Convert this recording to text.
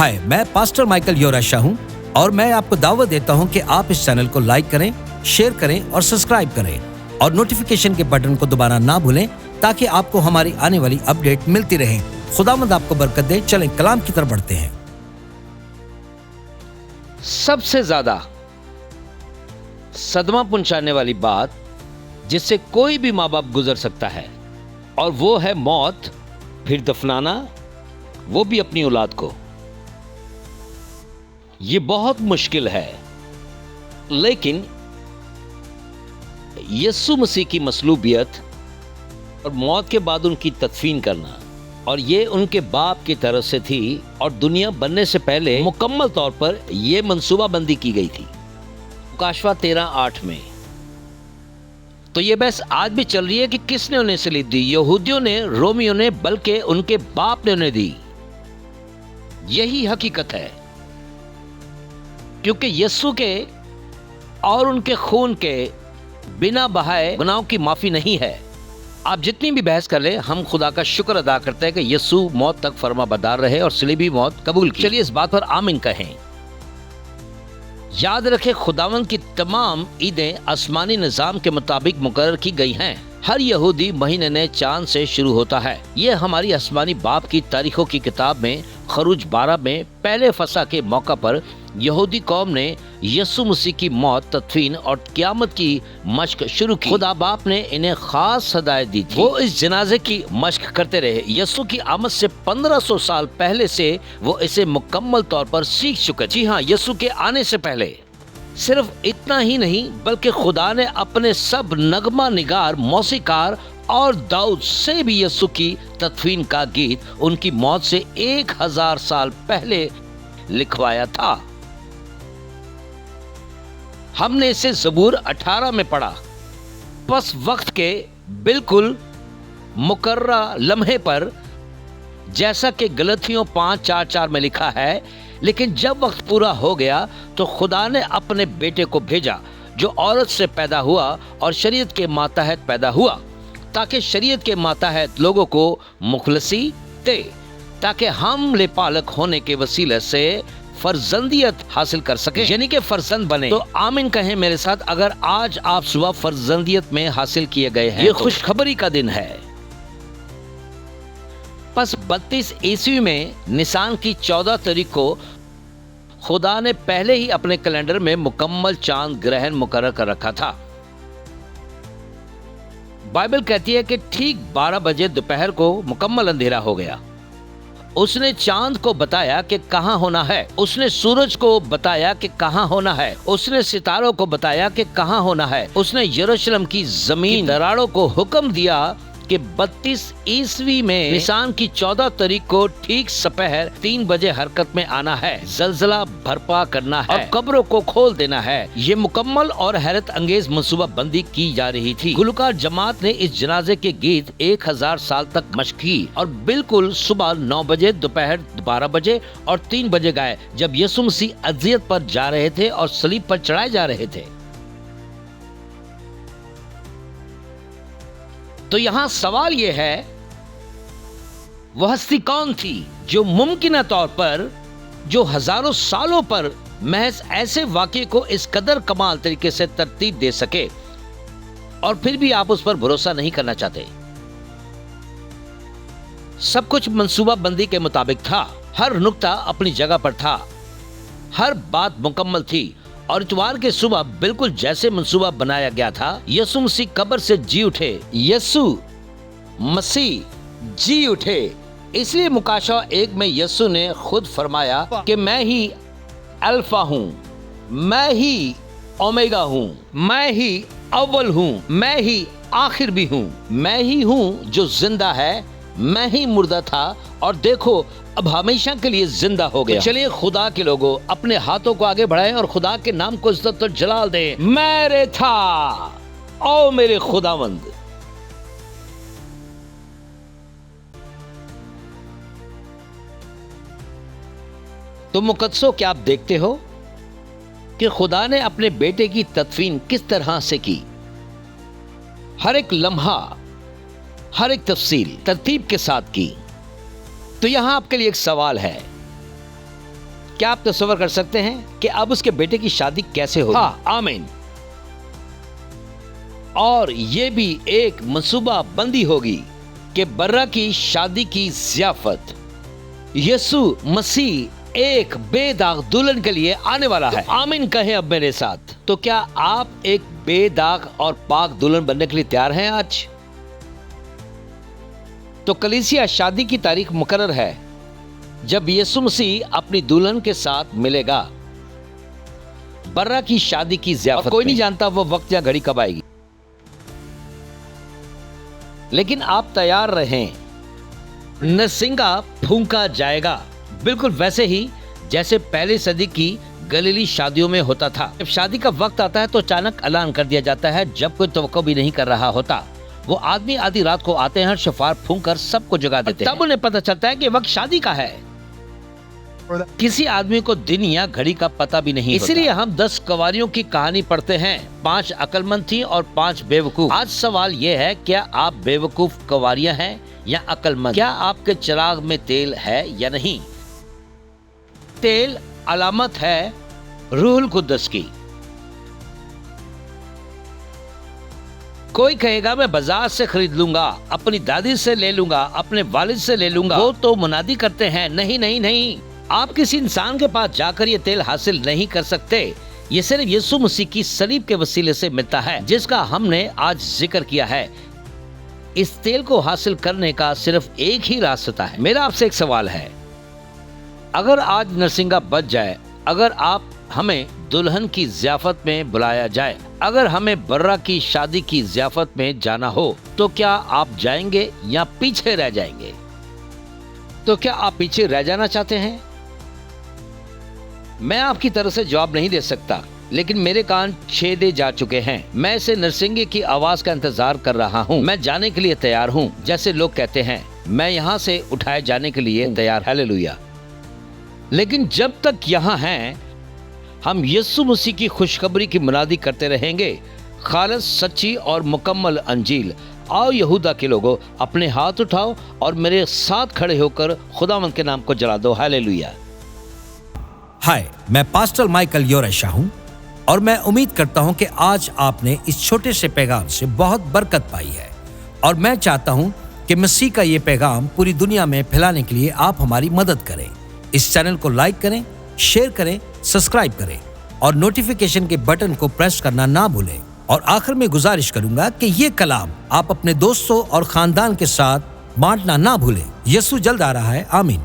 हाय, मैं pastor Michael योराशा हूँ और मैं आपको दावत देता हूँ कि आप इस चैनल को लाइक करें, शेयर करें और सब्सक्राइब करें और नोटिफिकेशन के बटन को दबाना ना भूलें ताकि आपको हमारी आने वाली अपडेट मिलती रहे। खुदावंद आपको बरकत दे। चलें कलाम की तरफ बढ़ते हैं। सबसे ज्यादा सदमा पहुंचाने वाली बात जिससे कोई भी माँ बाप गुजर सकता है और वो है मौत, फिर दफनाना, वो भी अपनी औलाद को। ये बहुत मुश्किल है, लेकिन यीशु मसीह की मसलूबियत और मौत के बाद उनकी तदफीन करना, और ये उनके बाप की तरफ से थी और दुनिया बनने से पहले मुकम्मल तौर पर यह मंसूबाबंदी की गई थी। मुकाशवा 13:8 में। तो ये बहस आज भी चल रही है कि किसने उन्हें सलीब दी, यहूदियों ने, रोमियों ने, बल्कि उनके बाप ने उन्हें दी। यही हकीकत है, क्योंकि यीशु के और उनके खून के बिना बहाए गुनाहों की माफी नहीं है। आप जितनी भी बहस कर ले, हम खुदा का शुक्र अदा करते हैं कि यीशु मौत तक फर्माबरदार रहे और सलीबी मौत कबूल की। चलिए इस बात पर आमीन कहें। याद रखें, खुदावंद की तमाम ईदें आसमानी निजाम के मुताबिक मुकर्रर की गई हैं। हर यहूदी महीने ने चांद से शुरू होता है। ये हमारी आसमानी बाप की तारीखों की किताब में खरूज 12 में पहले फसा के मौका पर यहूदी कौम ने यीशु मसीह की मौत, तदफीन और क़यामत की मश्क शुरू की। खुदा बाप ने इन्हें खास हदायत दी थी। वो इस जनाजे की मश्क करते रहे। यीशु की आमद से 1500 साल पहले से वो इसे मुकम्मल तौर पर सीख चुके। जी हाँ, यीशु के आने से पहले। सिर्फ इतना ही नहीं, बल्कि खुदा ने अपने सब नगमा निगार, मौसीकार और दाऊद से भी यीशु की तदफीन का गीत उनकी मौत से 1000 साल पहले लिखवाया था। हमने इसे ज़बूर 18 में पढ़ा। बस वक्त के बिल्कुल मुकर्रा लम्हे पर, जैसा कि गलतियों 5:4-4 में लिखा है, लेकिन जब वक्त पूरा हो गया तो खुदा ने अपने बेटे को भेजा जो औरत से पैदा हुआ और शरीयत के मातहत पैदा हुआ, ताकि शरीयत के मातहत लोगों को मुखलसी दे, ताकि हम लेपालक होने के वसीले से फर्जंदियत हासिल कर सके, यानी कि फर्जंद बने। तो आमीन कहें मेरे साथ, अगर आज आप सुबह फर्जंदियत में हासिल किए गए हैं, ये खुशखबरी का दिन है। बस 32 ईस्वी में निसान की 14 तारीख को खुदा ने पहले ही अपने कैलेंडर में मुकम्मल चांद ग्रहण मुकर्रर कर रखा था। बाइबल कहती है कि ठीक 12 बजे दोपहर को मुकम्मल अंधेरा हो गया। उसने चांद को बताया कि कहां होना है, उसने सूरज को बताया कि कहां होना है, उसने सितारों को बताया कि कहां होना है, उसने यरूशलेम की जमीन दरारों को हुक्म दिया कि 32 ईस्वी में निसान की 14 तारीख को ठीक दोपहर 3 बजे हरकत में आना है, जलजला भरपा करना है और कब्रों को खोल देना है। ये मुकम्मल और हैरत अंगेज मंसूबा बंदी की जा रही थी। गुलकार जमात ने इस जनाजे के गीत 1000 साल तक मश्क की और बिल्कुल सुबह 9 बजे, दोपहर 12 बजे और 3 बजे गाए, जब यीशु मसीह अज़ियत पर जा रहे थे और सलीब पर चढ़ाए जा रहे थे। तो यहां सवाल यह है, वह हस्ती कौन थी जो मुमकिन तौर पर, जो हजारों सालों पर महज ऐसे वाक़े को इस कदर कमाल तरीके से तरतीब दे सके और फिर भी आप उस पर भरोसा नहीं करना चाहते। सब कुछ मंसूबा बंदी के मुताबिक था, हर नुक्ता अपनी जगह पर था, हर बात मुकम्मल थी और इतवार के सुबह बिल्कुल जैसे मंसूबा बनाया गया था, यीशु मसीह कब्र से जी उठे। यीशु मसीह जी उठे। इसलिए मुकाशवा 1 में यीशु ने खुद फरमाया कि मैं ही अल्फा हूँ, मैं ही ओमेगा हूँ, मैं ही अव्वल हूँ, मैं ही आखिर भी हूँ, मैं ही हूँ जो जिंदा है, मैं ही मुर्दा था और देखो अब हमेशा के लिए जिंदा हो गया। तो चलिए खुदा के लोगों, अपने हाथों को आगे बढ़ाएं और खुदा के नाम को इज्जत और जलाल दें। मेरे था ओ मेरे खुदावंद। तो मुकद्दसों, क्या आप देखते हो कि खुदा ने अपने बेटे की तदफीन किस तरह से की? हर एक लम्हा, हर एक तफसील तरतीब के साथ की। तो यहां आपके लिए एक सवाल है, क्या आप तस्वीर कर सकते हैं कि अब उसके बेटे की शादी कैसे होगी? हाँ, आमीन। और ये भी एक मंसूबा बंदी होगी कि बर्रा की शादी की ज़ियाफत यीशु मसीह एक बेदाग दुल्हन के लिए आने वाला है। आमीन कहें अब मेरे साथ। तो क्या आप एक बेदाग और पाक दुल्हन बनने के लिए तैयार हैं आज? तो कलीसिया शादी की तारीख मुकर्रर है जब यीशु मसीह अपनी दुल्हन के साथ मिलेगा बर्रा की शादी की ज़ियाफत। कोई नहीं जानता वो वक्त या घड़ी कब आएगी, लेकिन आप तैयार रहें। नरसिंगा फूंका जाएगा, बिल्कुल वैसे ही जैसे पहली सदी की गलीली शादियों में होता था। जब शादी का वक्त आता है तो अचानक ऐलान कर दिया जाता है, जब कोई तवक्को भी नहीं कर रहा होता। वो आदमी आधी रात को आते हैं, शफार फूंक कर सबको जगा देते हैं। तब उन्हें पता चलता है कि वक्त शादी का है। किसी आदमी को दिन या घड़ी का पता भी नहीं। इसलिए हम 10 कवारियों की कहानी पढ़ते हैं। 5 अक्लमंद थी और 5 बेवकूफ। आज सवाल ये है, क्या आप बेवकूफ कवारियां हैं या अक्लमंद? क्या आपके चिराग में तेल है या नहीं? तेल अलामत है रूहुल कुद्दस की। कोई कहेगा मैं बाजार से खरीद लूंगा, अपनी दादी से ले लूंगा, अपने वालिद से ले लूंगा। वो तो मुनादी करते हैं। नहीं नहीं नहीं, आप किसी इंसान के पास जाकर ये तेल हासिल नहीं कर सकते। ये सिर्फ यीशु मसीह की सलीब के वसीले से मिलता है, जिसका हमने आज जिक्र किया है। इस तेल को हासिल करने का सिर्फ एक ही रास्ता है। मेरा आपसे एक सवाल है, अगर आज नरसिंगा बच जाए, अगर आप हमें दुल्हन की ज़ियाफत में बुलाया जाए, अगर हमें बर्रा की शादी की ज़ियाफत में जाना हो, तो क्या आप जाएंगे या पीछे रह जाएंगे? तो क्या आप पीछे रह जाना चाहते हैं? मैं आपकी तरफ से जवाब नहीं दे सकता, लेकिन मेरे कान छेदे जा चुके हैं। मैं इसे नरसिंगे की आवाज का इंतजार कर रहा हूँ। मैं जाने के लिए तैयार हूँ, जैसे लोग कहते हैं मैं यहाँ से उठाए जाने के लिए तैयार। हालेलुया। लेकिन जब तक यहाँ हैं, हम यीशु मसीह की खुशखबरी की मुनादी करते रहेंगे, खालिस, सच्ची और मुकम्मल अंजील। आओ यहूदा के लोगों, अपने हाथ उठाओ और मेरे साथ खड़े होकर खुदावंद के नाम को जला दो। हालेलुया। हाय, मैं पास्टर माइकल योरेशा हूं और मैं उम्मीद करता हूं कि आज आपने इस छोटे से पैगाम से बहुत बरकत पाई है। और मैं चाहता हूं कि मसीह का ये पैगाम पूरी दुनिया में फैलाने के लिए आप हमारी मदद करें। इस चैनल को लाइक करें, शेयर करें, सब्सक्राइब करें और नोटिफिकेशन के बटन को प्रेस करना ना भूलें। और आखिर में गुजारिश करूंगा कि ये कलाम आप अपने दोस्तों और खानदान के साथ बांटना ना भूलें। यीशु जल्द आ रहा है। आमीन।